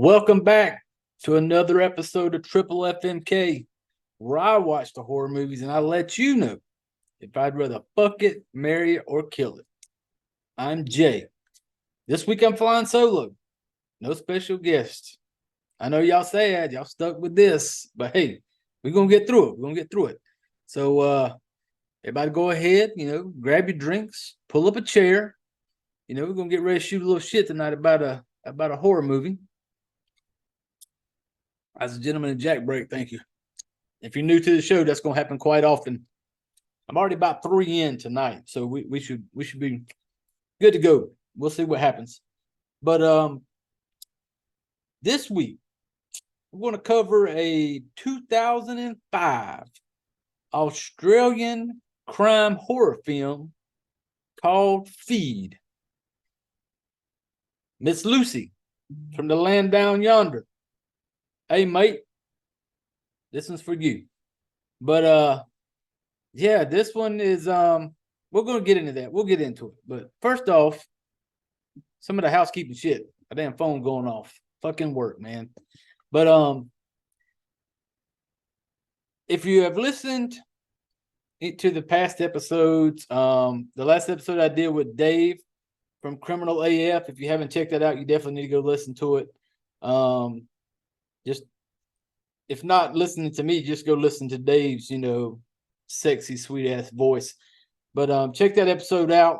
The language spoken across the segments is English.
Welcome back to another episode of Triple FMK, where I watch the horror movies and I let you know if I'd rather fuck it, marry it, or kill it. I'm Jay. This week I'm flying solo. No special guests. I know y'all sad, y'all stuck with this, but hey, we're gonna get through it. We're gonna get through it. So everybody go ahead, grab your drinks, pull up a chair. We're gonna get ready to shoot a little shit tonight about a horror movie. As a gentleman in Jack break, thank you. If you're new to the show, that's going to happen quite often. I'm already about 3 in tonight, so we should be good to go. We'll see what happens. But this week we're going to cover a 2005 Australian crime horror film called Feed. Miss Lucy from the land down yonder. Hey, mate, this one's for you. But yeah, this one is we're gonna get into that. We'll get into it. But first off, some of the housekeeping shit. A damn phone going off. Fucking work, man. But if you have listened to the past episodes, the last episode I did with Dave from Criminal AF. If you haven't checked that out, you definitely need to go listen to it. Just if not listening to me, just go listen to Dave's, sexy, sweet ass voice. But check that episode out.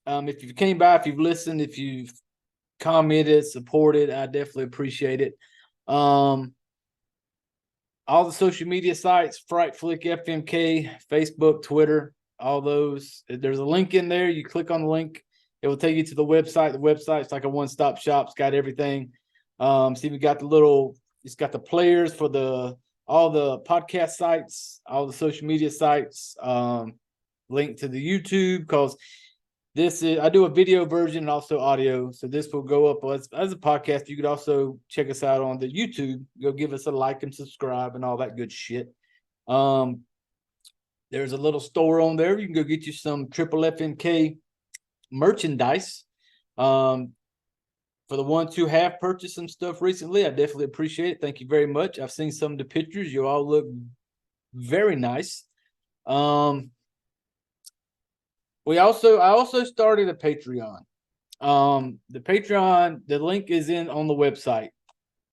If you came by, if you've listened, if you've commented, supported, I definitely appreciate it. All the social media sites, Fright Flick FMK, Facebook, Twitter, all those. There's a link in there. You click on the link, it will take you to the website. The website's like a one-stop shop. It's got everything. See, we got it's got the players for all the podcast sites, all the social media sites, link to the YouTube, because I do a video version and also audio. So this will go up as a podcast. You could also check us out on the YouTube. Go give us a like and subscribe and all that good shit. There's a little store on there. You can go get you some Triple FMK merchandise. For the ones who have purchased some stuff recently, I definitely appreciate it. Thank you very much. I've seen some of the pictures. You all look very nice. I also started a Patreon. The Patreon, the link is on the website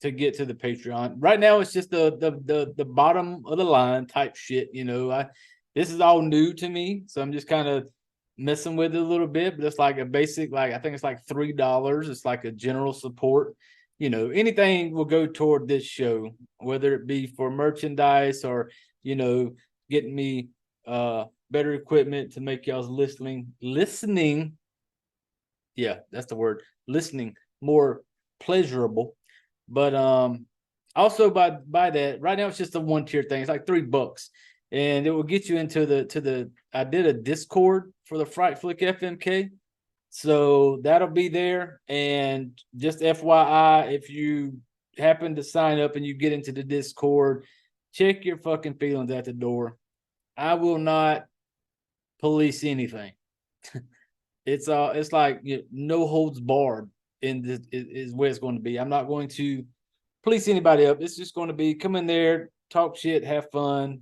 to get to the Patreon. Right now, it's just the bottom of the line type shit. This is all new to me, so I'm just kind of messing with it a little bit, but it's like a basic, I think it's like $3. It's like a general support. Anything will go toward this show, whether it be for merchandise or, getting me better equipment to make y'all's listening. Yeah, that's the word. Listening more pleasurable. But also by that, right now it's just a 1-tier thing. It's like $3. And it will get you into I did a Discord for the Fright Flick FMK. So that'll be there. And just FYI, if you happen to sign up and you get into the Discord, check your fucking feelings at the door. I will not police anything. It's like no holds barred in this is where it's going to be. I'm not going to police anybody up. It's just going to be come in there, talk shit, have fun,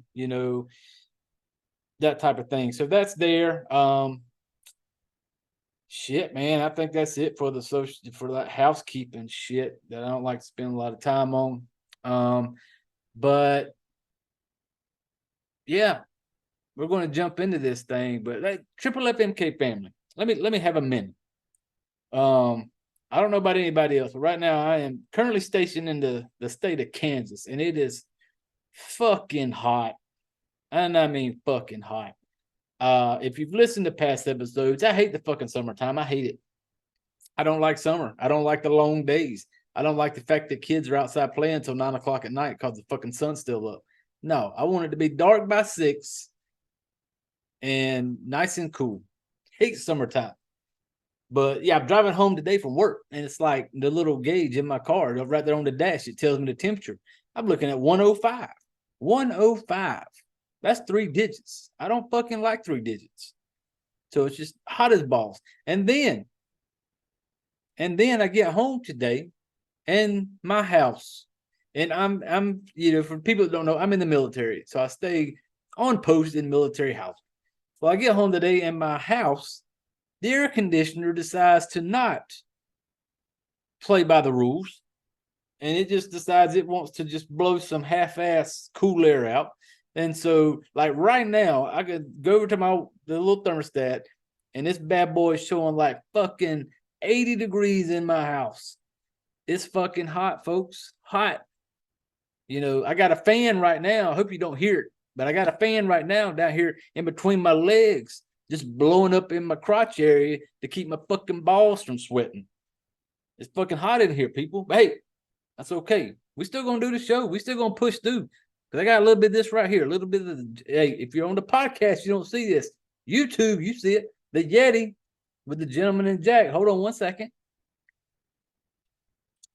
that type of thing. So that's there. Shit, man, I think that's it for that housekeeping shit that I don't like to spend a lot of time on. But yeah, we're going to jump into this thing. But Triple FMK family, let me have a minute. I don't know about anybody else, but right now I am currently stationed in the state of Kansas, and it is fucking hot. And I mean fucking hot. If you've listened to past episodes, I hate the fucking summertime. I hate it. I don't like summer. I don't like the long days. I don't like the fact that kids are outside playing until 9 o'clock at night because the fucking sun's still up. No, I want it to be dark by 6 and nice and cool. Hate summertime. But yeah, I'm driving home today from work, and it's like the little gauge in my car right there on the dash. It tells me the temperature. I'm looking at 105. 105. That's 3 digits. I don't fucking like 3 digits. So it's just hot as balls. And then I get home today, in my house. And I'm for people that don't know, I'm in the military. So I stay on post in military house. Well, I get home today in my house, the air conditioner decides to not play by the rules. And it just decides it wants to just blow some half-ass cool air out. And so, like right now, I could go over to the little thermostat, and this bad boy is showing like fucking 80 degrees in my house. It's fucking hot, folks. Hot. I got a fan right now. I hope you don't hear it, but I got a fan right now down here in between my legs, just blowing up in my crotch area to keep my fucking balls from sweating. It's fucking hot in here, people. But hey, that's okay. We still gonna do the show. We still gonna push through. Because I got a little bit of this right here. A little bit of hey, if you're on the podcast, you don't see this. YouTube, you see it. The Yeti with the Gentleman and Jack. Hold on one second.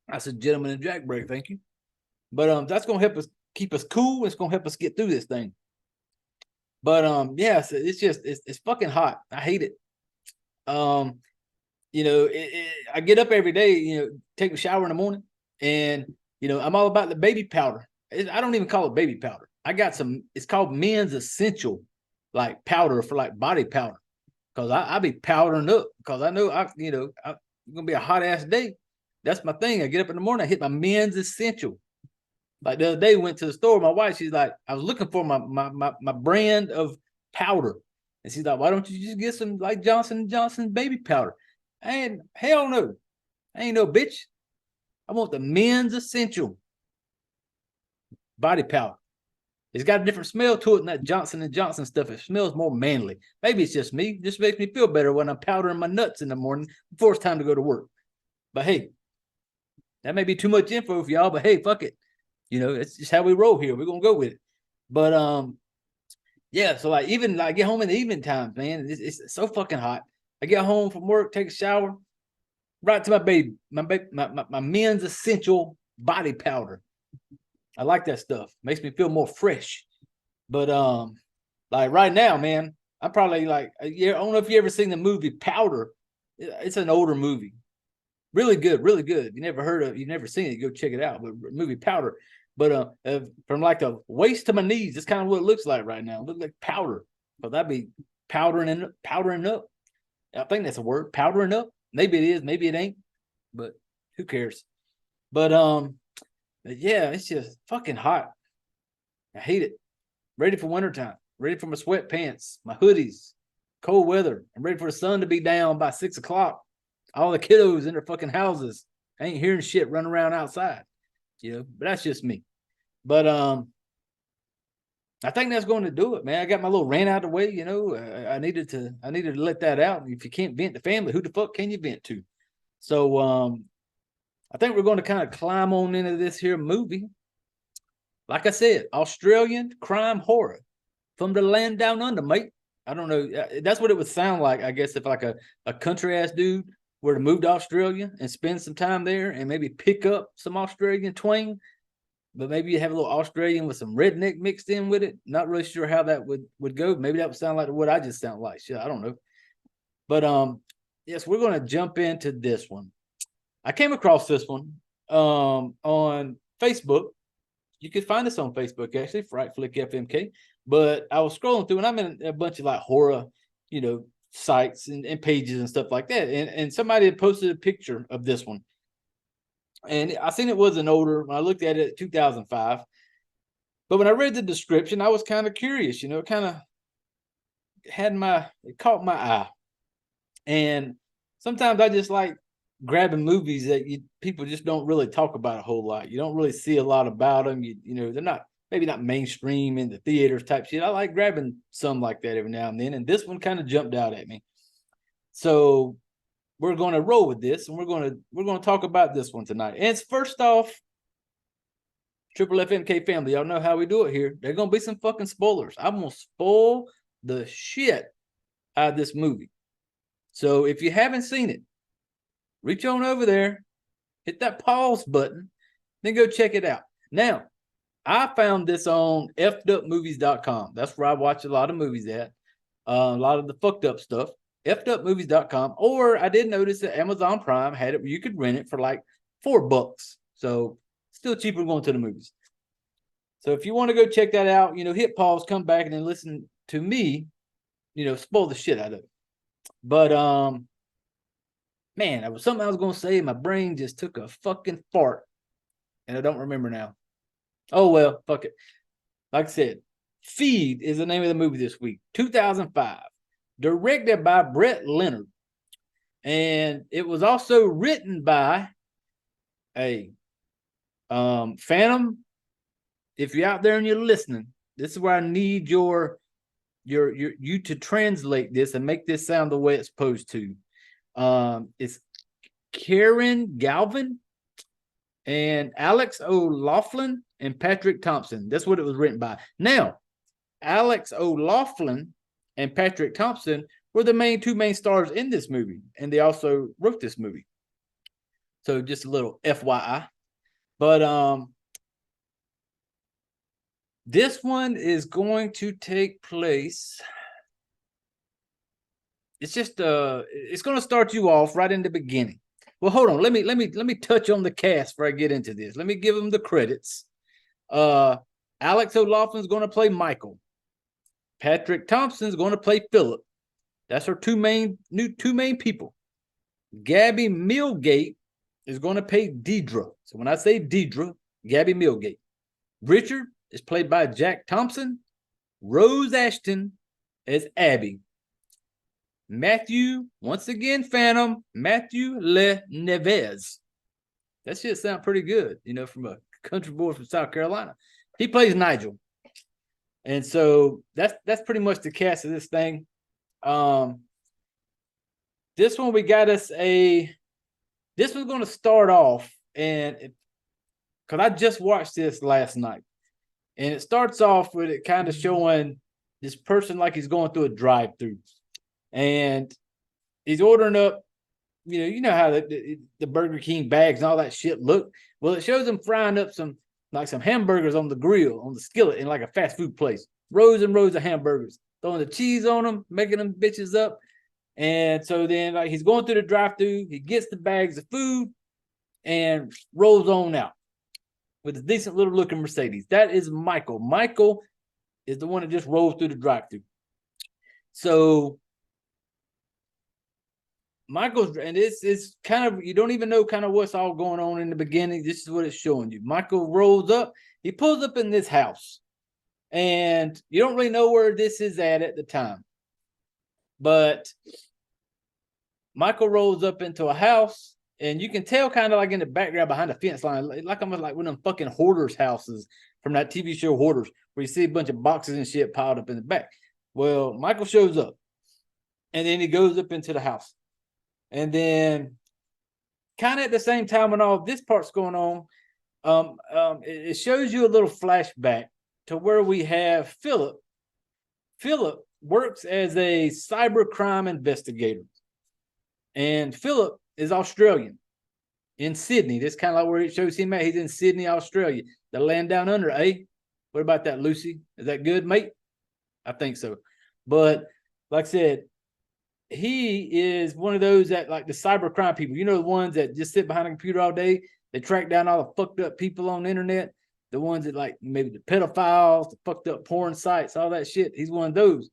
That's a Gentleman and Jack break. Thank you. But that's gonna help us keep us cool. It's gonna help us get through this thing. But yeah, so it's fucking hot. I hate it. I get up every day, take a shower in the morning, and I'm all about the baby powder. I don't even call it baby powder. I got some. It's called Men's Essential, like powder for like body powder, because I be powdering up because I know it's gonna be a hot ass day. That's my thing. I get up in the morning, I hit my Men's Essential. Like the other day, went to the store. My wife, she's like, I was looking for my brand of powder, and she's like, why don't you just get some like Johnson & Johnson baby powder? And hell no, I ain't no bitch. I want the Men's Essential body powder. It's got a different smell to it than that Johnson & Johnson stuff. It smells more manly. Maybe it's just me. It just makes me feel better when I'm powdering my nuts in the morning before it's time to go to work. But hey, that may be too much info for y'all, but hey, fuck it. It's just how we roll here. We're gonna go with it. But yeah, so like even like get home in the evening times, man. It's so fucking hot. I get home from work, take a shower, right to my Men's Essential body powder. I like that stuff. Makes me feel more fresh. But like right now, man, I'm probably like, I don't know if you ever seen the movie Powder. It's an older movie. Really good, really good. You never seen it, go check it out. But movie Powder. But from like the waist to my knees, that's kind of what it looks like right now. It looks like powder. But that'd be powdering up. I think that's a word, powdering up. Maybe it is, maybe it ain't. But who cares? But yeah, it's just fucking hot. I hate it. Ready for wintertime. Ready for my sweatpants, my hoodies, cold weather. I'm ready for the sun to be down by 6 o'clock. All the kiddos in their fucking houses. I ain't hearing shit running around outside. But that's just me. But I think that's going to do it, man. I got my little rant out of the way. I needed to let that out. If you can't vent to family, who the fuck can you vent to? So I think we're going to kind of climb on into this here movie. Like I said, Australian crime horror from the land down under, mate. I don't know. That's what it would sound like, I guess, if like a country ass dude were to move to Australia and spend some time there and maybe pick up some Australian twang, but maybe you have a little Australian with some redneck mixed in with it. Not really sure how that would go. Maybe that would sound like what I just sound like. Shit, I don't know. But yes, we're going to jump into this one. I came across this one on Facebook. You can find us on Facebook, actually, Fright Flick FMK. But I was scrolling through, and I'm in a bunch of like horror, sites and pages and stuff like that. And somebody had posted a picture of this one. And I seen it was an older, when I looked at it, 2005. But when I read the description, I was kind of curious, it kind of it caught my eye. And sometimes I just like grabbing movies that people just don't really talk about a whole lot. You don't really see a lot about them. They're maybe not mainstream in the theaters type shit. I like grabbing some like that every now and then. And this one kind of jumped out at me. So we're going to roll with this, and we're going to talk about this one tonight. And it's first off, Triple FMK family, y'all know how we do it here. There's going to be some fucking spoilers. I'm going to spoil the shit out of this movie. So if you haven't seen it, reach on over there, hit that pause button, then go check it out. Now, I found this on fedupmovies.com. That's where I watch a lot of movies at. A lot of the fucked up stuff. fedupmovies.com. Or I did notice that Amazon Prime had it where you could rent it for like $4. So still cheaper than going to the movies. So if you want to go check that out, hit pause, come back, and then listen to me, spoil the shit out of it. But man, that was something I was gonna say. My brain just took a fucking fart, and I don't remember now. Oh well, fuck it. Like I said, Feed is the name of the movie this week, 2005, directed by Brett Leonard, and it was also written by a Phantom. If you're out there and you're listening, this is where I need you to translate this and make this sound the way it's supposed to. It's Karen Galvin and Alex O'Loughlin and Patrick Thompson. That's what it was written by. Now, Alex O'Loughlin and Patrick Thompson were the two main stars in this movie, and they also wrote this movie. So just a little FYI. But this one is going to take place. It's just it's going to start you off right in the beginning. Well, hold on. Let me touch on the cast before I get into this. Let me give them the credits. Alex O'Loughlin is going to play Michael. Patrick Thompson is going to play Philip. That's our two main people. Gabby Millgate is going to play Deidre. So when I say Deidre, Gabby Millgate. Richard is played by Jack Thompson. Rose Ashton as Abby. Matthew, once again, Phantom, Matthew Le Neves. That shit sounds pretty good, from a country boy from South Carolina. He plays Nigel. And so that's pretty much the cast of this thing. This one we got us this was going to start off, and because I just watched this last night, and it starts off with it kind of showing this person like he's going through a drive-through, and he's ordering up, you know how the Burger King bags and all that shit look. Well, it shows him frying up some hamburgers on the grill, on the skillet, in like a fast food place. Rows and rows of hamburgers, throwing the cheese on them, making them bitches up. And so then, like, he's going through the drive-through, he gets the bags of food and rolls on out with a decent little looking Mercedes. That is Michael. Michael is the one that just rolls through the drive-through. So Michael's, and it's kind of, you don't even know kind of what's all going on in the beginning. This is what it's showing you. Michael rolls up, he pulls up in this house, and you don't really know where this is at the time. But Michael rolls up into a house, and you can tell kind of like in the background behind the fence line, like almost like one of them fucking hoarders houses from that TV show Hoarders, where you see a bunch of boxes and shit piled up in the back. Well, Michael shows up, and then he goes up into the house. And then kind of at the same time when all this part's going on, it shows you a little flashback to where we have Philip. Philip works as a cybercrime investigator. And Philip is Australian in Sydney. That's kind of like where it shows him at. He's in Sydney, Australia. The land down under, eh? What about that, Lucy? Is that good, mate? I think so. But like I said, he is one of those that, like, the cybercrime people, the ones that just sit behind a computer all day. They track down all the fucked up people on the internet. The ones that, like, maybe the pedophiles, the fucked up porn sites, all that shit. He's one of those,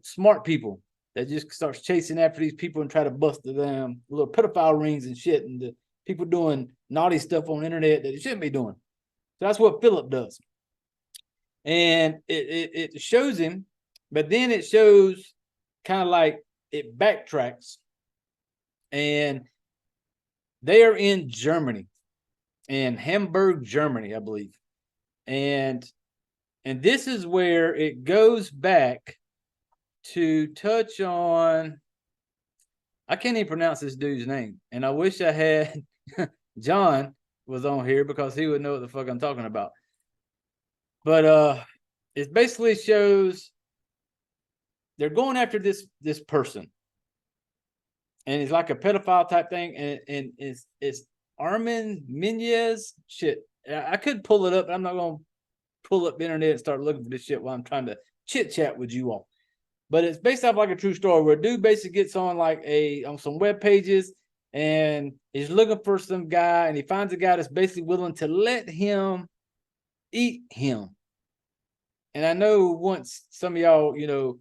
smart people that just starts chasing after these people and try to bust the damn little pedophile rings and shit, and the people doing naughty stuff on the internet that they shouldn't be doing. So that's what Philip does. And it shows him, but then it shows kind of like it backtracks, and they are in Germany, in Hamburg, Germany, I believe. And this is where it goes back to touch on, I can't even pronounce this dude's name, and I wish I had John was on here because he would know what the fuck I'm talking about. But it basically shows they're going after this person, and it's like a pedophile type thing, and it's Armin Menez. Shit, I could pull it up, but I'm not gonna pull up the internet and start looking for this shit while I'm trying to chit chat with you all. But it's based off like a true story where a dude basically gets on on some web pages, and he's looking for some guy, and he finds a guy that's basically willing to let him eat him. And I know once some of y'all,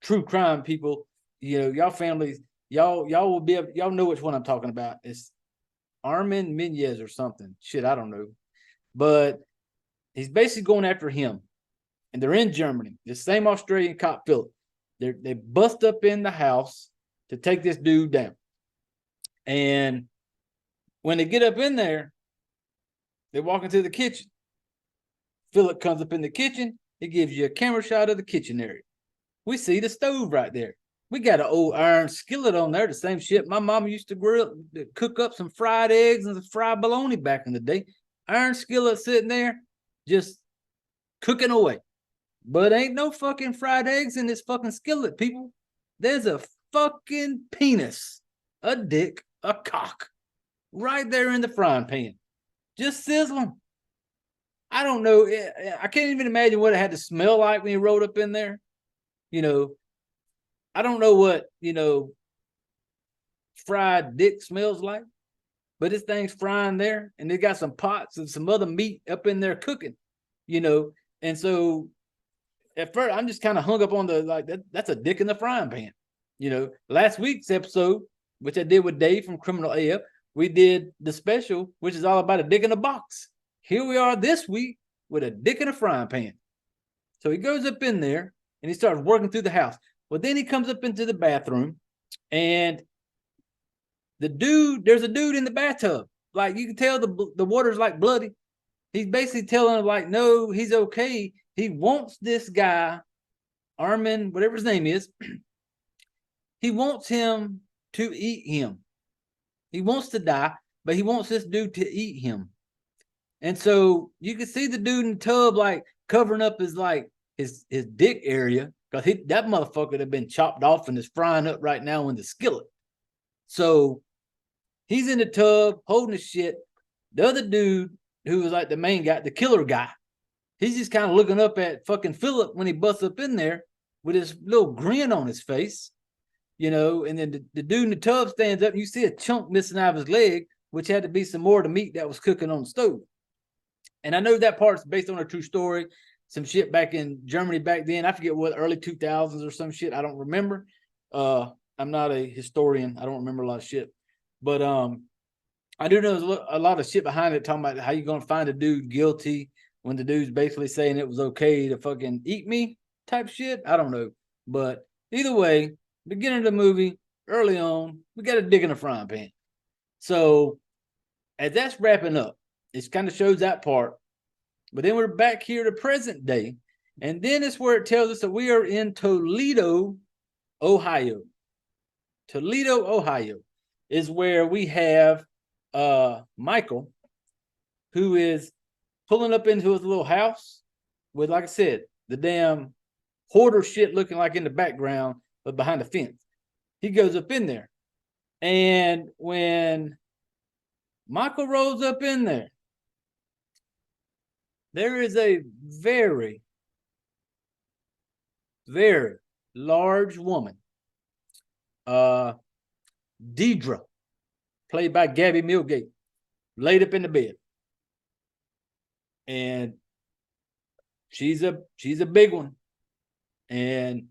true crime people, y'all families, y'all will be able, y'all know which one I'm talking about. It's Armin Menez or something. Shit, I don't know. But he's basically going after him. And they're in Germany. The same Australian cop, Philip. They bust up in the house to take this dude down. And when they get up in there, they walk into the kitchen. Philip comes up in the kitchen. He gives you a camera shot of the kitchen area. We see the stove right there. We got an old iron skillet on there, the same shit my mama used to cook up some fried eggs and some fried bologna back in the day. Iron skillet sitting there, just cooking away. But ain't no fucking fried eggs in this fucking skillet, people. There's a fucking penis, a dick, a cock, right there in the frying pan, just sizzling. I don't know. I can't even imagine what it had to smell like when he rolled up in there. I don't know what, fried dick smells like, but this thing's frying there, and they got some pots and some other meat up in there cooking, and so at first I'm just kind of hung up on that's a dick in the frying pan. Last week's episode, which I did with Dave from Criminal AF, we did the special, which is all about a dick in a box. Here we are this week with a dick in a frying pan. So he goes up in there and he starts working through the house. Well, then he comes up into the bathroom, and there's a dude in the bathtub. Like, you can tell the water's like bloody. He's basically telling him, like, no, he's okay. He wants this guy, Armin, whatever his name is, he wants him to eat him. He wants to die, but he wants this dude to eat him. And so you can see the dude in the tub, like, covering up his dick area, because that motherfucker had been chopped off and is frying up right now in the skillet. So he's in the tub holding his shit. The other dude, who was like the main guy, the killer guy, he's just kind of looking up at fucking Philip when he busts up in there with his little grin on his face, and then the dude in the tub stands up and you see a chunk missing out of his leg, which had to be some more of the meat that was cooking on the stove. And I know that part's based on a true story, some shit back in Germany back then. I forget what, early 2000s or some shit. I don't remember. I'm not a historian. I don't remember a lot of shit. But I do know there's a lot of shit behind it, talking about how you going to find a dude guilty when the dude's basically saying it was okay to fucking eat me type shit. I don't know. But either way, beginning of the movie, early on, we got a dick in a frying pan. So as that's wrapping up, it kind of shows that part. But then we're back here to present day. And then it's where it tells us that we are in Toledo, Ohio. Toledo, Ohio is where we have Michael, who is pulling up into his little house with, like I said, the damn hoarder shit looking like in the background, but behind the fence. He goes up in there. And when Michael rolls up in there, there is a very, very large woman, Deidre, played by Gabby Millgate, laid up in the bed. And she's a big one. And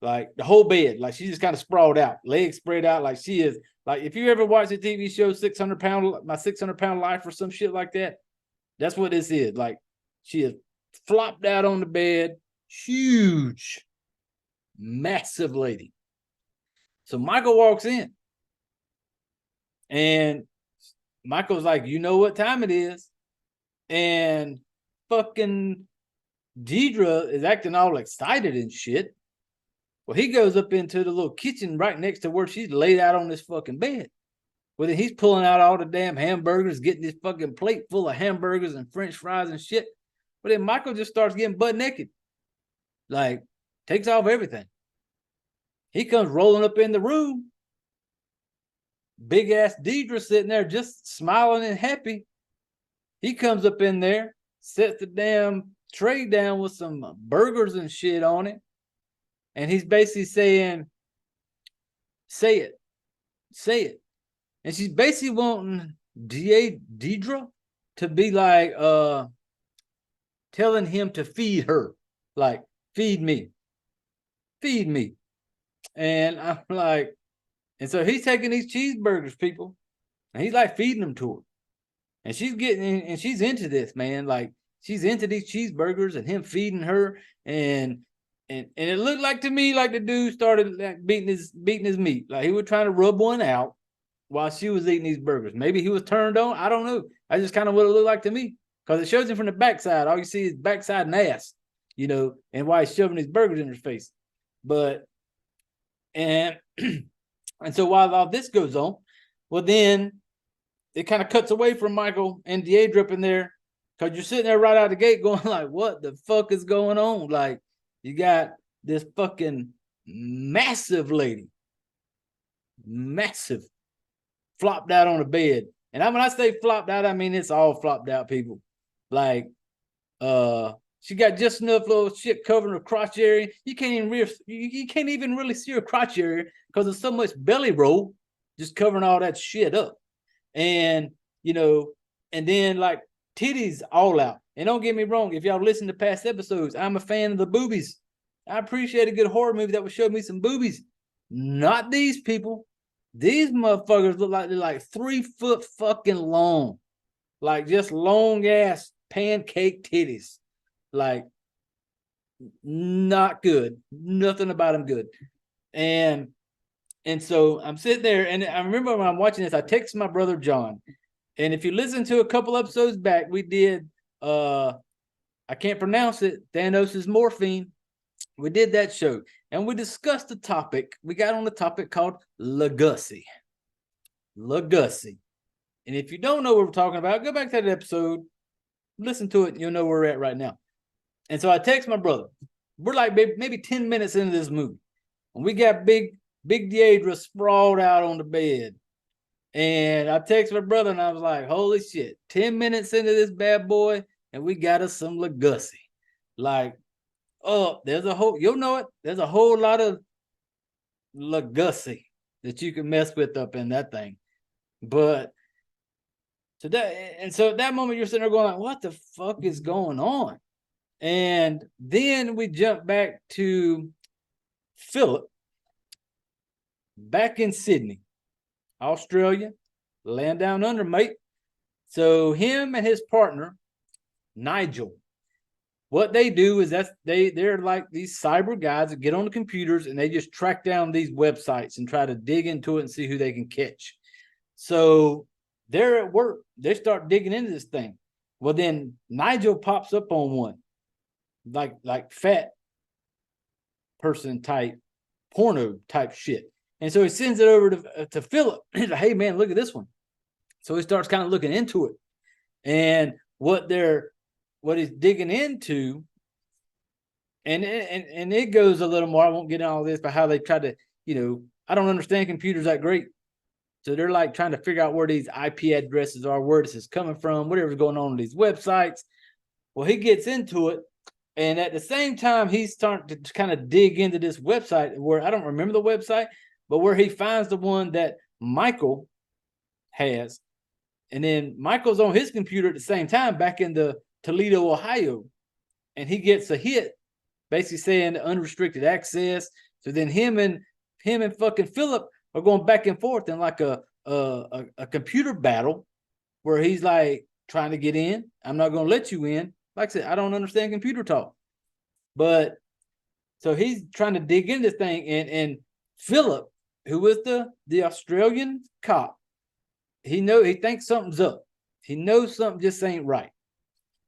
like the whole bed, like she's just kind of sprawled out, legs spread out, like she is. Like, if you ever watch the TV show 600 Pound, My 600 Pound Life, or some shit like that, that's what this is. Like, she is flopped out on the bed, huge, massive lady. So Michael walks in, and Michael's like, you know what time it is? And fucking Deidre is acting all excited and shit. Well, he goes up into the little kitchen right next to where she's laid out on this fucking bed. Well, then he's pulling out all the damn hamburgers, getting this fucking plate full of hamburgers and French fries and shit. But then Michael just starts getting butt naked. Like, takes off everything. He comes rolling up in the room. Big ass Deidre sitting there just smiling and happy. He comes up in there, sets the damn tray down with some burgers and shit on it. And he's basically saying, say it, say it. and she's basically wanting Deidre to be like telling him to feed her, like feed me, feed me. And I'm like, and so he's taking these cheeseburgers, people, and he's like feeding them to her. And she's getting, and she's into this, man. Like she's into these cheeseburgers and him feeding her. And it looked like to me like the dude started like beating his meat. Like he was trying to rub one out while she was eating these burgers. Maybe he was turned on. I don't know. I just kind of what it looked like to me. Because it shows him from the backside. All you see is backside and ass, and why he's shoving his burgers in his face. But and and so while all this goes on, well, then it kind of cuts away from Michael and Deidre up in there, because you're sitting there right out the gate going like, what the fuck is going on? Like, you got this fucking massive lady, massive, flopped out on the bed. And when I say flopped out, I mean it's all flopped out, people. Like, she got just enough little shit covering her crotch area. You can't even really see her crotch area because there's so much belly roll just covering all that shit up. And and then like titties all out. And don't get me wrong, if y'all listen to past episodes, I'm a fan of the boobies. I appreciate a good horror movie that would show me some boobies. Not these people. These motherfuckers look like they're like 3 foot fucking long, like just long ass pancake titties. Like, not good. Nothing about them good. And so I'm sitting there, and I remember when I'm watching this, I text my brother John. And if you listen to a couple episodes back, we did I can't pronounce it, Thanos' Morphine. We did that show, and we discussed the topic. We got on the topic called Legacy. Legacy. And if you don't know what we're talking about, go back to that episode, listen to it, and you'll know where we're at right now. And so I text my brother. We're like maybe 10 minutes into this movie, and we got big Deidre sprawled out on the bed. And I text my brother, and I was like, holy shit, 10 minutes into this bad boy, and we got us some Legacy. Like, there's a whole, you'll know it, there's a whole lot of Legacy that you can mess with up in that thing. But today, and so at that moment, you're sitting there going like, what the fuck is going on? And then we jump back to Philip back in Sydney, Australia, land down under, mate. So him and his partner, Nigel, what they do is they're like these cyber guys that get on the computers and they just track down these websites and try to dig into it and see who they can catch. So they're at work. They start digging into this thing. Well, then Nigel pops up on one, like fat person type, porno type shit. And so he sends it over to Philip. He's like, hey, man, look at this one. So he starts kind of looking into it. And what he's digging into, and it goes a little more. I won't get into all this, but how they try to, I don't understand computers that great. So they're like trying to figure out where these IP addresses are, where this is coming from, whatever's going on these websites. Well, he gets into it. And at the same time, he's starting to kind of dig into this website where I don't remember the website, but where he finds the one that Michael has. And then Michael's on his computer at the same time back in the Toledo, Ohio. And he gets a hit basically saying unrestricted access. So then him and fucking Philip are going back and forth in like a computer battle where he's like trying to get in. I'm not going to let you in. Like I said, I don't understand computer talk. But so he's trying to dig into this thing. And Philip, who was the Australian cop, he thinks something's up. He knows something just ain't right.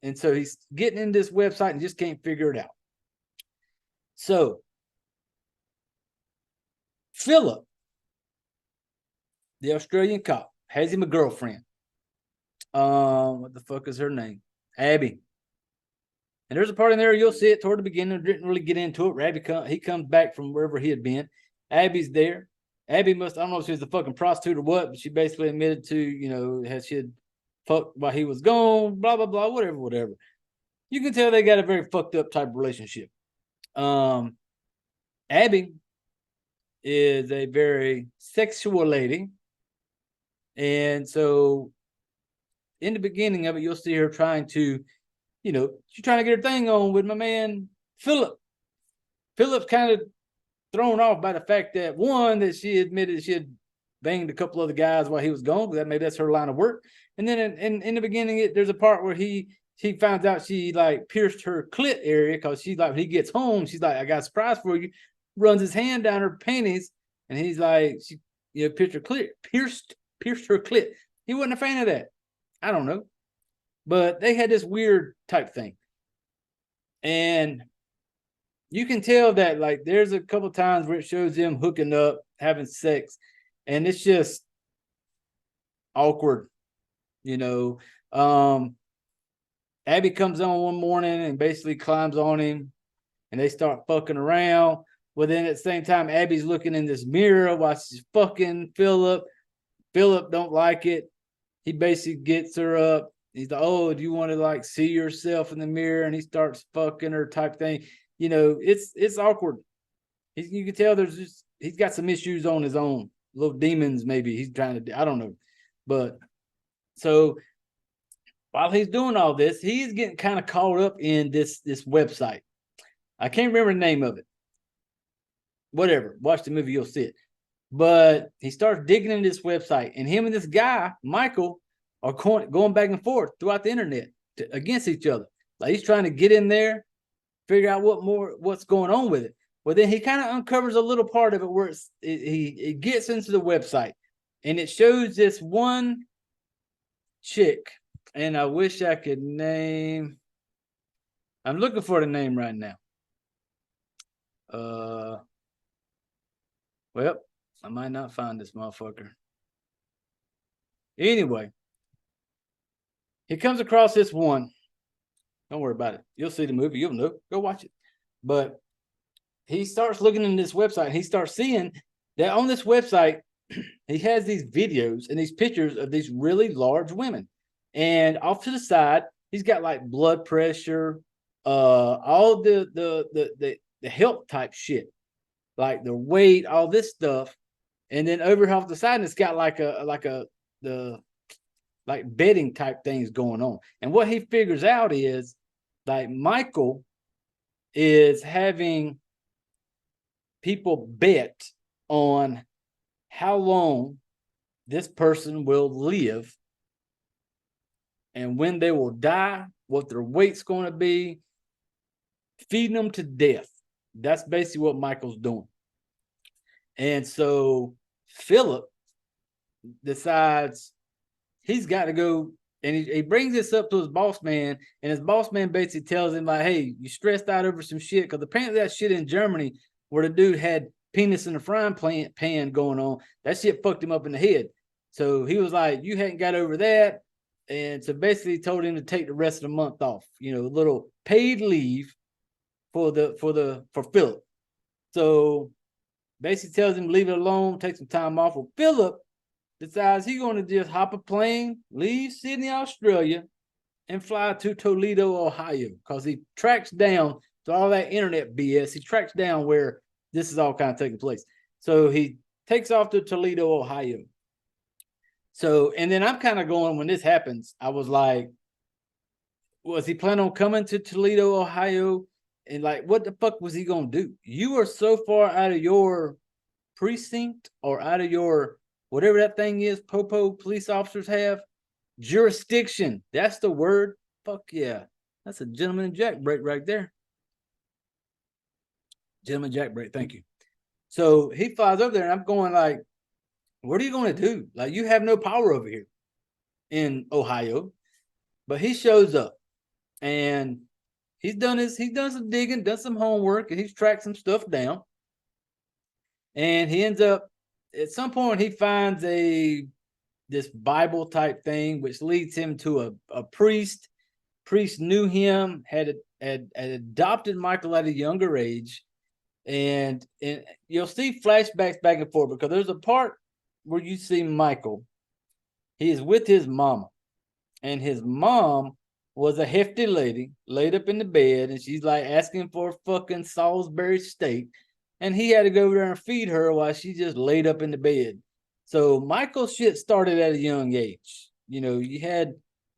And so he's getting in this website and just can't figure it out. So Philip, the Australian cop, has him a girlfriend. What the fuck is her name? Abby. And there's a part in there you'll see it toward the beginning. Didn't really get into it. Abby he comes back from wherever he had been. Abby's there. Abby I don't know if she was a fucking prostitute or what, but she basically admitted to, she had fucked while he was gone, blah, blah, blah, whatever. You can tell they got a very fucked up type of relationship. Abby is a very sexual lady. And so in the beginning of it, you'll see her trying to, she's trying to get her thing on with my man Philip. Philip's kind of thrown off by the fact that, one, that she admitted she had banged a couple other guys while he was gone, because maybe that's her line of work. And then in the beginning, there's a part where she finds out she like pierced her clit area, because she's like, when he gets home, she's like, I got a surprise for you. Runs his hand down her panties, and he's like, she pierced her clit, pierced her clit. He wasn't a fan of that. I don't know, but they had this weird type thing, and you can tell that like there's a couple times where it shows them hooking up, having sex, and it's just awkward, Abby comes on one morning and basically climbs on him, and they start fucking around. Well, then at the same time, Abby's looking in this mirror while she's fucking Philip. Philip don't like it. He basically gets her up. He's like, oh, do you want to like see yourself in the mirror? And he starts fucking her type thing. It's awkward. You can tell he's got some issues on his own, little demons maybe he's trying to, I don't know. But so while he's doing all this, he's getting kind of caught up in this website. I can't remember the name of it. Whatever, watch the movie, you'll see it. But he starts digging into this website, and him and this guy, Michael, are going back and forth throughout the internet against each other. Like he's trying to get in there, figure out what's going on with it. Well, then he kind of uncovers a little part of it where he gets into the website, and it shows this one chick, and I wish I could name. I'm looking for the name right now. Well, I might not find this motherfucker. Anyway, he comes across this one. Don't worry about it. You'll see the movie. You'll know. Go watch it. But he starts looking in this website. He starts seeing that on this website, he has these videos and these pictures of these really large women. And off to the side, he's got like blood pressure, all the health type shit, like the weight, all this stuff. And then over off the side, it's got like betting type things going on. And what he figures out is like Michael is having people bet on how long this person will live and when they will die, what their weight's going to be, feeding them to death. That's basically what Michael's doing. And so Philip decides he's got to go, and he brings this up to his boss man, and his boss man basically tells him like, hey, you stressed out over some shit, because apparently that shit in Germany where the dude had penis in a frying pan going on, that shit fucked him up in the head. So he was like, you hadn't got over that. And so basically told him to take the rest of the month off, a little paid leave for Philip. So basically tells him to leave it alone, take some time off. Well, Philip decides he's going to just hop a plane, leave Sydney, Australia, and fly to Toledo, Ohio, because he tracks down to all that internet BS. He tracks down where this is all kind of taking place. So he takes off to Toledo, Ohio. So, and then I'm kind of going, when this happens, I was like, was he planning on coming to Toledo, Ohio? And like, what the fuck was he going to do? You are so far out of your precinct or out of your, whatever that thing is, Popo police officers have, jurisdiction. That's the word. Fuck yeah. That's a gentleman jack break right there. Gentleman jack break. Thank you. So he flies over there, and I'm going like, what are you going to do? Like, you have no power over here in Ohio. But he shows up, and he's done some digging, done some homework, and he's tracked some stuff down. And he ends up, at some point, he finds this Bible type thing, which leads him to a priest. Priest knew him, had adopted Michael at a younger age. And you'll see flashbacks back and forth, because there's a part where you see Michael. He is with his mama, and his mom was a hefty lady laid up in the bed, and she's like asking for a fucking Salisbury steak, and he had to go over there and feed her while she just laid up in the bed. So Michael's shit started at a young age. You know, you had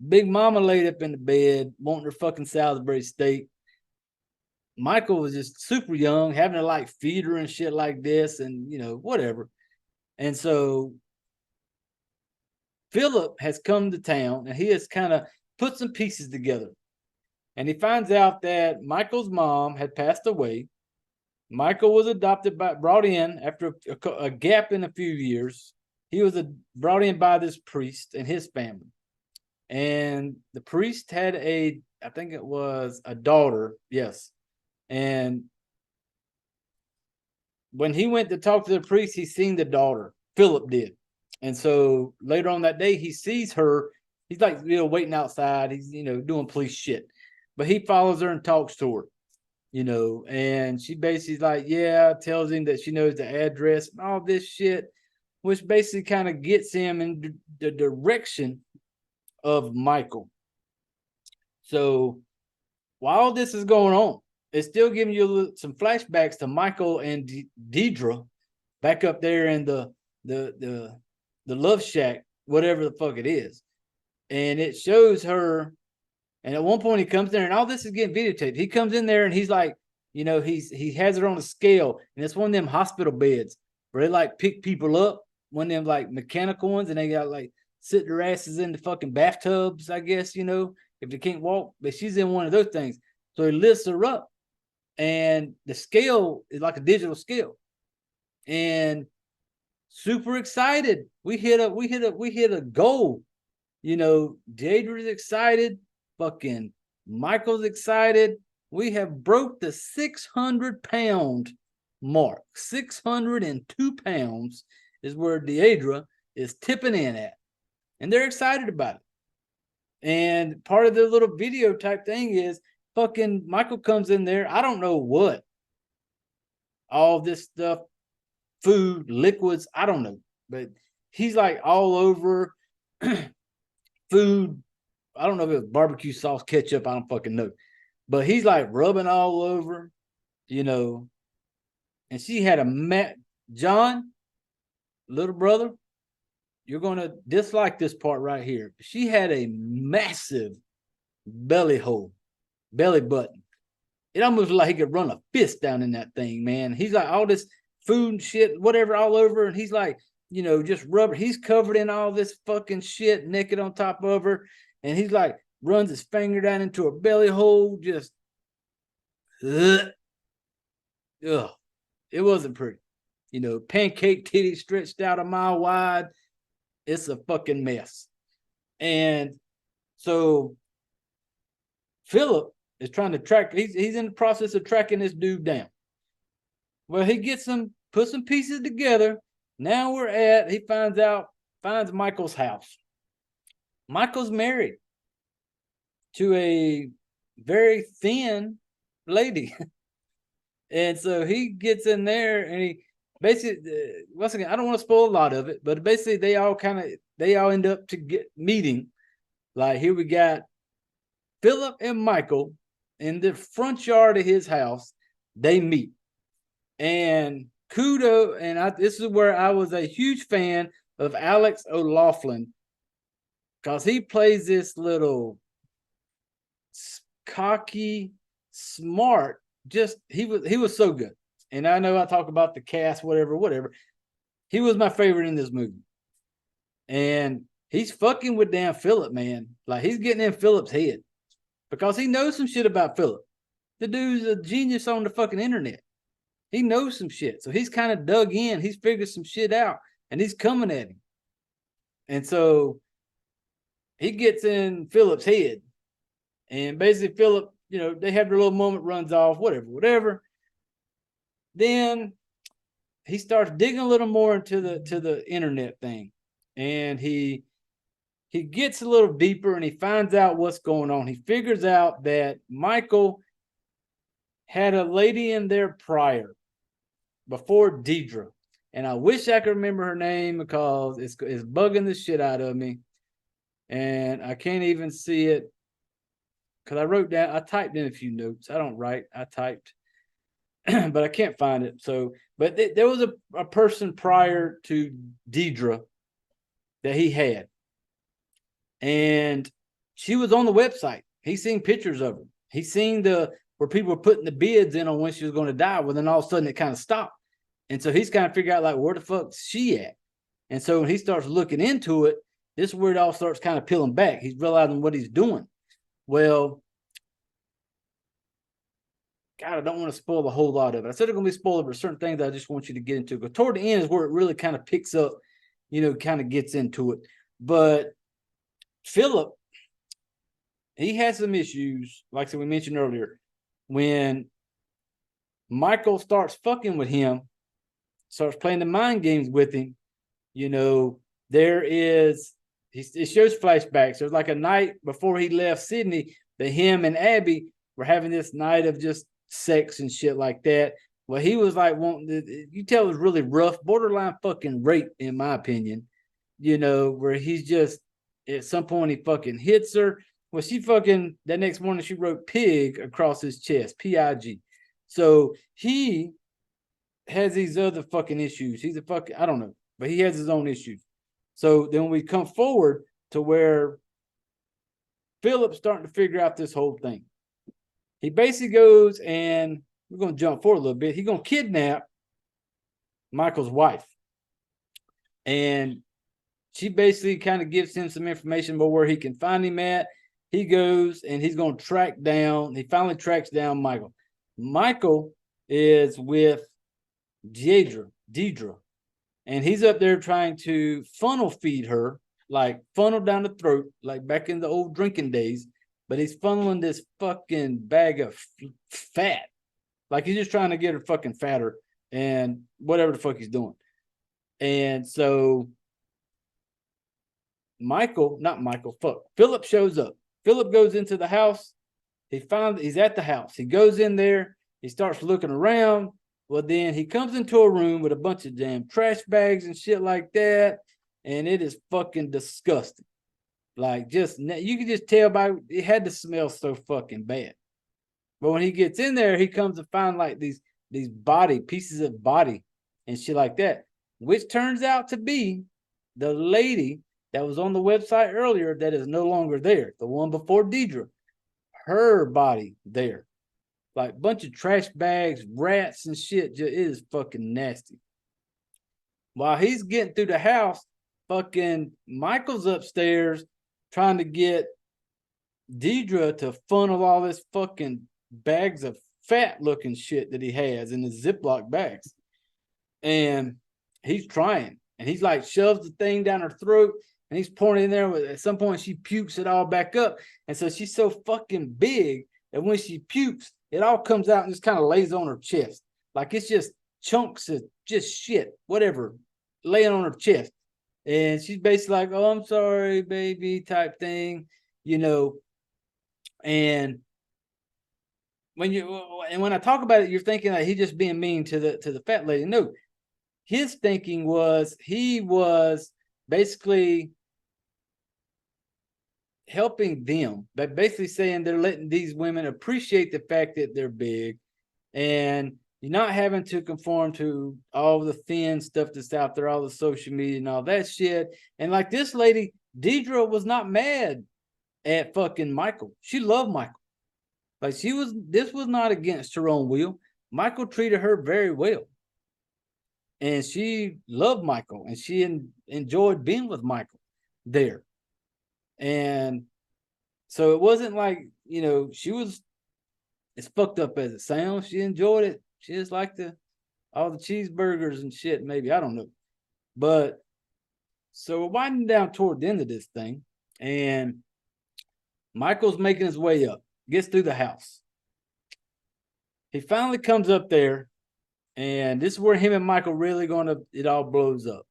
Big Mama laid up in the bed wanting her fucking Salisbury steak. Michael was just super young, having to like feed her and shit like this, and you know, whatever. And so Philip has come to town and he has kind of put some pieces together. And he finds out that Michael's mom had passed away. Michael was brought in after a gap in a few years. He was brought in by this priest and his family. And the priest had I think it was a daughter, yes. And when he went to talk to the priest, he seen the daughter. Philip did. And so later on that day, he sees her. He's like, you know, waiting outside. He's, you know, doing police shit. But he follows her and talks to her, you know, and she basically like, yeah, tells him that she knows the address and all this shit, which basically kind of gets him in the direction of Michael. So while this is going on, it's still giving you some flashbacks to Michael and Deidre back up there in the love shack, whatever the fuck it is. And it shows her. And at one point he comes there and all this is getting videotaped. He comes in there and he's like, you know, he has her on a scale, and it's one of them hospital beds where they like pick people up, one of them like mechanical ones, and they got like sit their asses in the fucking bathtubs, I guess, you know, if they can't walk. But she's in one of those things. So he lifts her up, and the scale is like a digital scale. And super excited. We hit a goal. You know, Deidre's excited. Fucking Michael's excited. We have broke the 600-pound mark. 602 pounds is where Deidre is tipping in at. And they're excited about it. And part of the little video type thing is fucking Michael comes in there. I don't know what. All this stuff, food, liquids, I don't know. But he's like all over food. I don't know if it was barbecue sauce, ketchup, I don't fucking know. But he's like rubbing all over, you know. And she had John, little brother, you're going to dislike this part right here. She had a massive belly button. It almost like he could run a fist down in that thing, man. He's like all this food and shit, whatever, all over. And he's like, you know, just rubber. He's covered in all this fucking shit, naked on top of her. And he's like, runs his finger down into her belly hole, just, ugh. It wasn't pretty. You know, pancake titties stretched out a mile wide. It's a fucking mess. And so Philip is trying to track, he's in the process of tracking this dude down. Well, he gets some, put some pieces together. Now he finds Michael's house. Michael's married to a very thin lady. And so he gets in there and he basically, once again, I don't want to spoil a lot of it, but basically they all end up to meeting. Like here we got Philip and Michael in the front yard of his house. They meet. And this is where I was a huge fan of Alex O'Loughlin, because he plays this little cocky, smart, just he was so good. And I know I talk about the cast, whatever. He was my favorite in this movie. And he's fucking with damn Philip, man. Like he's getting in Philip's head because he knows some shit about Philip. The dude's a genius on the fucking internet. He knows some shit. So he's kind of dug in. He's figured some shit out and he's coming at him. And so he gets in Philip's head. And basically Philip, you know, they have their little moment, runs off, whatever. Then he starts digging a little more into the internet thing. And he gets a little deeper and he finds out what's going on. He figures out that Michael had a lady in there prior, before Deidre. And I wish I could remember her name because it's bugging the shit out of me. And I can't even see it because I typed in a few notes. I don't write, I typed. but I can't find it. So, but there was a person prior to Deidre that he had, and she was on the website. He seen pictures of her. He seen where people were putting the bids in on when she was going to die. Well, then all of a sudden it kind of stopped, and so he's kind of figured out like where the fuck's she at. And so when he starts looking into it, this is where it all starts kind of peeling back. He's realizing what he's doing. Well, God, I don't want to spoil a whole lot of it. I said it's going to be spoiled, but certain things I just want you to get into. But toward the end is where it really kind of picks up, kind of gets into it. But Philip, he had some issues, like we mentioned earlier, when Michael starts fucking with him, starts playing the mind games with him. There is, it shows flashbacks. There's like a night before he left Sydney that him and Abby were having this night of just sex and shit like that. Well, he was like wanting to, you tell it was really rough, borderline fucking rape, in my opinion, where he's just, at some point he fucking hits her. Well, she fucking, that next morning she wrote pig across his chest, P-I-G. So he has these other fucking issues. He's a fucking, I don't know, but he has his own issues. So then we come forward to where Philip's starting to figure out this whole thing. He basically goes, and we're going to jump forward a little bit. He's going to kidnap Michael's wife. And she basically kind of gives him some information about where he can find him at. He goes and he's going to track down. He finally tracks down Michael. Michael is with Deidre. And he's up there trying to funnel feed her, like funnel down the throat, like back in the old drinking days. But he's funneling this fucking bag of fat. Like he's just trying to get her fucking fatter and whatever the fuck he's doing. And so Philip shows up. Philip goes into the house. He's at the house. He goes in there. He starts looking around. Well, then he comes into a room with a bunch of damn trash bags and shit like that. And it is fucking disgusting. Like, you can just tell by it had to smell so fucking bad. But when he gets in there, he comes to find like these pieces of body and shit like that, which turns out to be the lady that was on the website earlier that is no longer there. The one before Deidre, her body there. Like bunch of trash bags, rats and shit. It is fucking nasty. While he's getting through the house, fucking Michael's upstairs trying to get Deidre to funnel all this fucking bags of fat looking shit that he has in his Ziploc bags. And he's trying. And he's like shoves the thing down her throat and he's pouring in there. At some point she pukes it all back up. And so she's so fucking big that when she pukes, it all comes out and just kind of lays on her chest. Like it's just chunks of just shit, whatever, laying on her chest. And she's basically like, oh, I'm sorry, baby, type thing, And when I talk about it, you're thinking that he's just being mean to the fat lady. No, his thinking was he was basically helping them, but basically saying they're letting these women appreciate the fact that they're big, and you're not having to conform to all the thin stuff that's out there, all the social media and all that shit. And like this lady, Deidre, was not mad at fucking Michael. She loved Michael. Like this was not against her own will. Michael treated her very well. And she loved Michael and she enjoyed being with Michael there. And so it wasn't like, she was as fucked up as it sounds. She enjoyed it. She just liked all the cheeseburgers and shit, maybe. I don't know. But so we're winding down toward the end of this thing. And Michael's making his way up, gets through the house. He finally comes up there. And this is where him and Michael really it all blows up.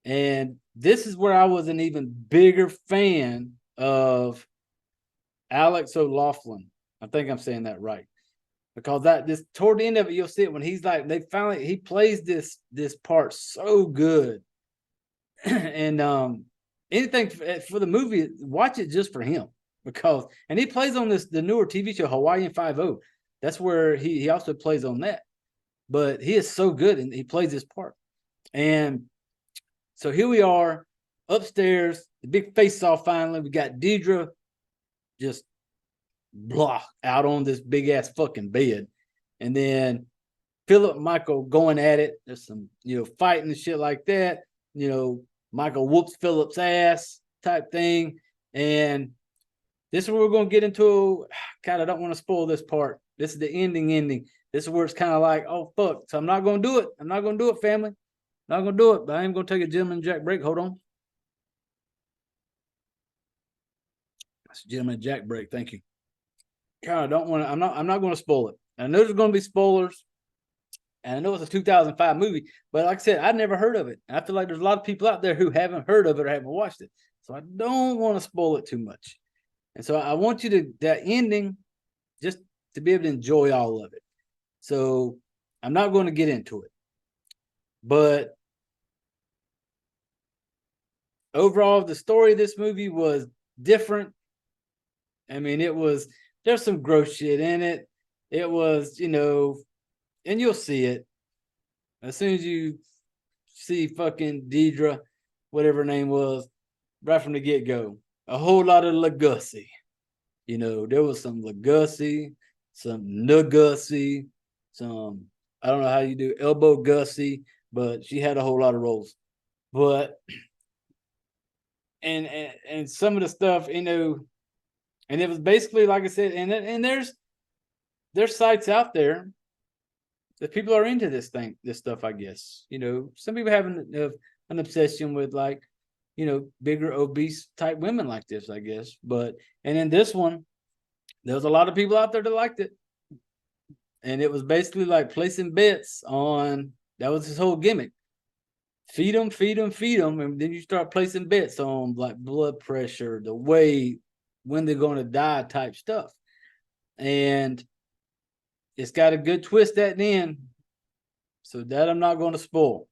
And this is where I was an even bigger fan of Alex O'Loughlin. I think I'm saying that right. Because this toward the end of it, you'll see it when he's like, he plays this part so good. And anything for the movie, watch it just for him. And he plays on the newer TV show, Hawaiian 5-0. That's where he also plays on that. But he is so good and he plays his part. And so here we are upstairs, the big face off finally. We got Deidre just blah out on this big ass fucking bed. And then Philip and Michael going at it. There's some, fighting and shit like that. Michael whoops Philip's ass type thing. And this is where we're going to get into. God, I don't want to spoil this part. This is the ending. This is where it's kind of like, oh, fuck. So I'm not going to do it. I'm not going to do it, family. Not going to do it, but I am going to take a Gentleman Jack break. Hold on. That's a Gentleman Jack break. Thank you. God, I don't want to. I'm not going to spoil it. I know there's going to be spoilers. And I know it's a 2005 movie, but like I said, I'd never heard of it. And I feel like there's a lot of people out there who haven't heard of it or haven't watched it. So I don't want to spoil it too much. And so I want you to, that ending, just to be able to enjoy all of it. So I'm not going to get into it. But overall, the story of this movie was different. I mean, there's some gross shit in it. It was, and you'll see it as soon as you see fucking Deidre, whatever her name was, right from the get-go. A whole lot of Legacy. There was some Legacy, some Nugussy, some, I don't know how you do elbow Gussie, but she had a whole lot of roles. But and some of the stuff, and it was basically like I said, and there's sites out there that people are into this stuff, I guess. Some people have an obsession with, like, bigger obese type women like this, I guess. But and in this one, there was a lot of people out there that liked it. And it was basically like placing bets on, that was his whole gimmick. Feed them, and then you start placing bets on like blood pressure, the weight, when they're going to die type stuff. And it's got a good twist at the end. So that I'm not going to spoil.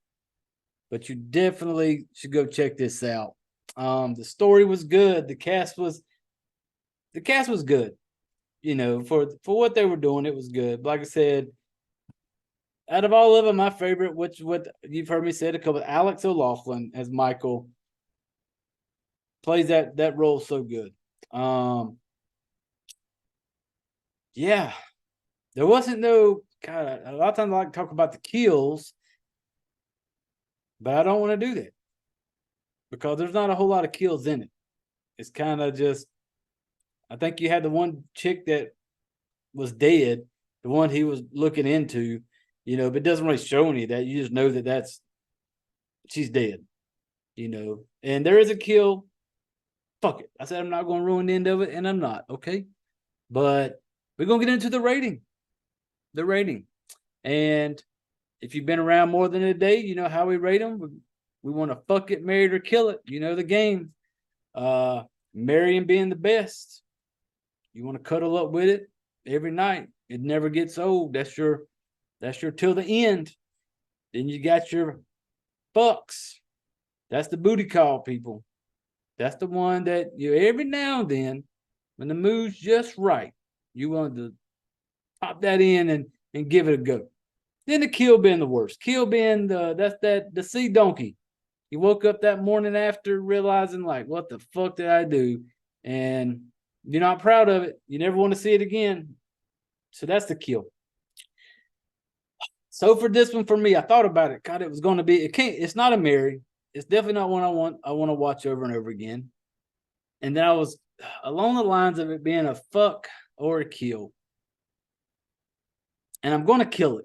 But you definitely should go check this out. The story was good. The cast was good. For what they were doing, it was good. But like I said, out of all of them, my favorite, what you've heard me say a couple, Alex O'Loughlin as Michael plays that role so good. Yeah, there wasn't no, God, a lot of times I like to talk about the kills, but I don't want to do that because there's not a whole lot of kills in it. It's kind of just, I think you had the one chick that was dead, the one he was looking into, but it doesn't really show any of that. You just know that she's dead, and there is a kill. Fuck it. I said I'm not going to ruin the end of it, and I'm not, okay? But we're going to get into the rating. The rating. And if you've been around more than a day, you know how we rate them. We want to fuck it, marry it, or kill it. You know the game. Marrying being the best. You want to cuddle up with it every night. It never gets old. That's your till the end. Then you got your fucks. That's the booty call, people. That's the one that every now and then, when the mood's just right, you want to pop that in and give it a go. Then the kill being the worst. Kill being the sea donkey. You woke up that morning after realizing, like, what the fuck did I do? And you're not proud of it. You never want to see it again. So that's the kill. So for this one, for me, I thought about it. God, it was going to be, it's not a Mary. It's definitely not one I want to watch over and over again. And then I was along the lines of it being a fuck or a kill. And I'm going to kill it.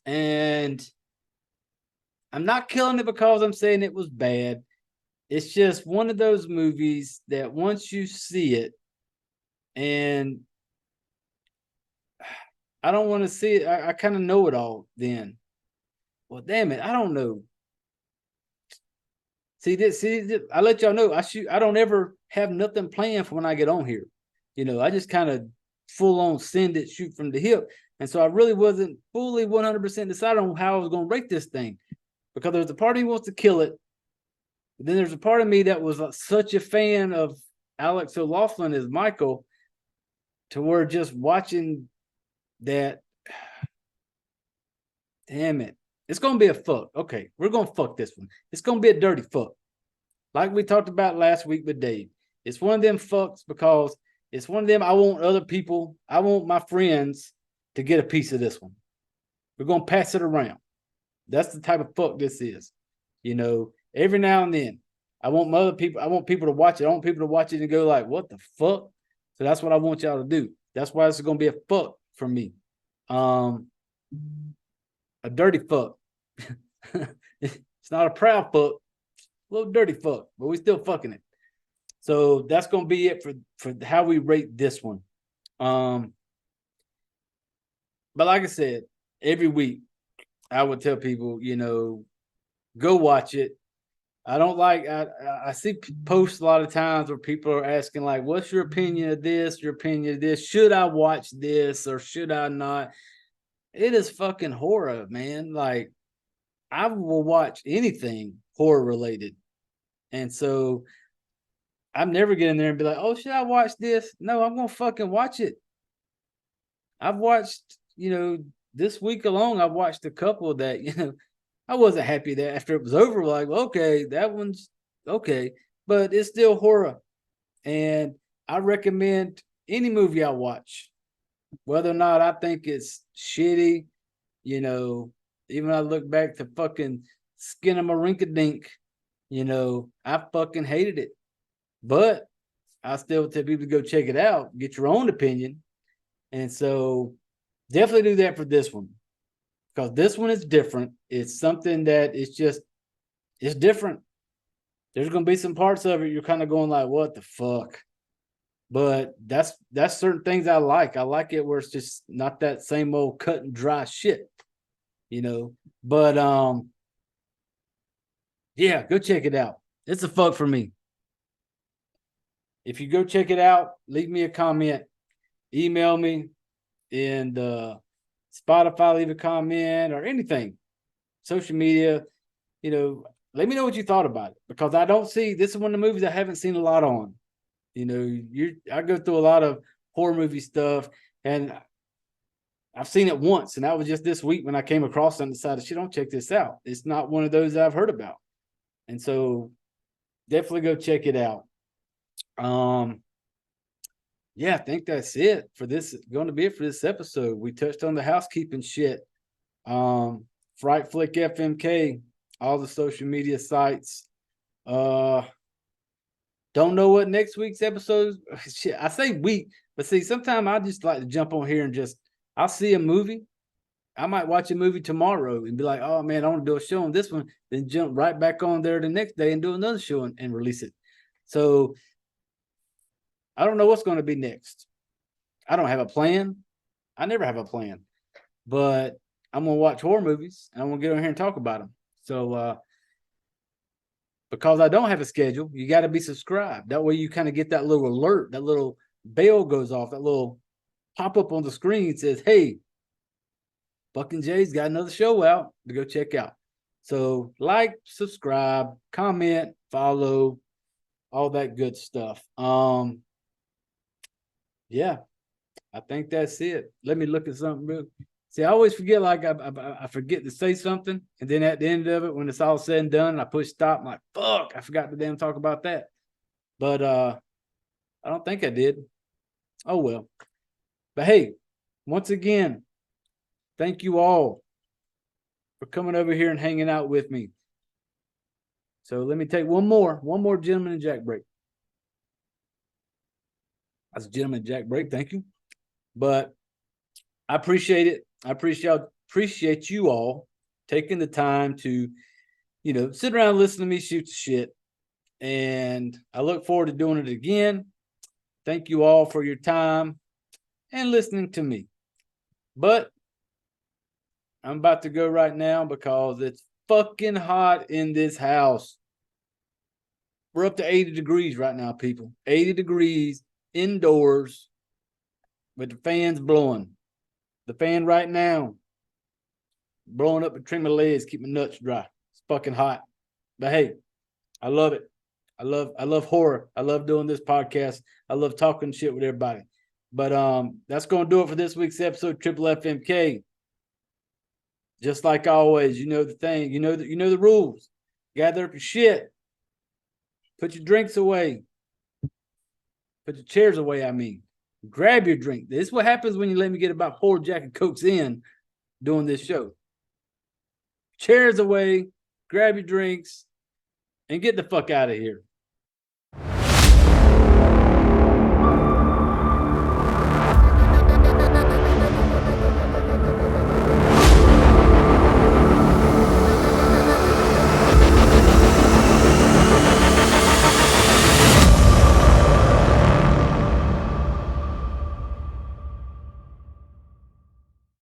And I'm not killing it because I'm saying it was bad. It's just one of those movies that once you see it, and I don't want to see it, I kind of know it all then. Well, damn it, I don't know. See, I let y'all know, I don't ever have nothing planned for when I get on here. I just kind of full on send it, shoot from the hip. And so I really wasn't fully 100% decided on how I was going to rate this thing, because there's a part of me who wants to kill it. But then there's a part of me that was such a fan of Alex O'Loughlin as Michael, to where just watching that, damn it, it's gonna be a fuck. Okay, we're gonna fuck this one. It's gonna be a dirty fuck, like we talked about last week with Dave. It's one of them fucks because it's one of them. I want other people. I want my friends to get a piece of this one. We're gonna pass it around. That's the type of fuck this is. You know, every now and then, I want other people. I want people to watch it. I want people to watch it and go like, "What the fuck?" So that's what I want y'all to do. That's why it's gonna be a fuck for me. A dirty fuck. It's not a proud fuck, a little dirty fuck, but we still fucking it. So that's gonna be it for how we rate this one. But like I said, every week I would tell people, you know, go watch it. I don't like I see posts a lot of times where people are asking like, what's your opinion of this? Your opinion of this? Should I watch this or should I not? It is fucking horror, man. Like I will watch anything horror related. And so I'm never getting there and be like, oh, should I watch this? No, I'm gonna fucking watch it. I've watched, you know, this week alone, I've watched a couple that, you know, I wasn't happy that after it was over, like, okay, that one's okay, but it's still horror. And I recommend any movie I watch, whether or not I think it's shitty, you know, even I look back to fucking Skinnamarink-a-Dink, you know, I fucking hated it. But I still tell people to go check it out, get your own opinion. And so definitely do that for this one. Because this one is different. It's something that it's different. There's gonna be some parts of it you're kind of going like, what the fuck? But that's certain things I like. I like it where it's just not that same old cut and dry shit, you know. But yeah, go check it out. It's a fuck for me. If you go check it out, leave me a comment, email me, and Spotify, leave a comment or anything, social media, you know, let me know what you thought about it because I don't see this is one of the movies I haven't seen a lot on. You know, I go through a lot of horror movie stuff and I've seen it once, and that was just this week when I came across it and decided, shit, don't check this out. It's not one of those I've heard about. And so definitely go check it out. Yeah, I think that's it for this. Going to be it for this episode. We touched on the housekeeping shit. Fright Flick FMK, all the social media sites. Don't know what next week's episode. Shit, I say week, but see, sometimes I just like to jump on here and just I'll see a movie. I might watch a movie tomorrow and be like, oh man, I want to do a show on this one, then jump right back on there the next day and do another show and release it. So I don't know what's going to be next. I don't have a plan. I never have a plan, but I'm going to watch horror movies and I'm going to get on here and talk about them. So, because I don't have a schedule, you got to be subscribed. That way you kind of get that little alert, that little bell goes off, that little pop up on the screen says, hey, Fucking Jay's got another show out to go check out. So like, subscribe, comment, follow, all that good stuff. Yeah, I think that's it. Let me look at something real. See, I always forget, like I forget to say something, and then at the end of it, when it's all said and done, I push stop. I'm like, fuck, I forgot to damn talk about that. But I don't think I did. Oh well. But hey, once again, thank you all for coming over here and hanging out with me. So let me take one more Gentleman and Jack break. That's Gentleman Jack break. Thank you. But I appreciate it. I appreciate you all taking the time to, you know, sit around and listen to me shoot shit. And I look forward to doing it again. Thank you all for your time and listening to me. But I'm about to go right now because it's fucking hot in this house. We're up to 80 degrees right now, people. 80 degrees indoors with the fans blowing. The fan right now blowing up between my legs, keep my nuts dry. It's fucking hot. But hey, I love it. I love horror. I love doing this podcast. I love talking shit with everybody. But that's gonna do it for this week's episode, Triple FMK. Just like always, you know the thing, you know the rules. Gather up your shit, put your drinks away, put your chairs away. I mean, grab your drink. This is what happens when you let me get about 4 Jack and Cokes in doing this show. Chairs away, grab your drinks, and get the fuck out of here.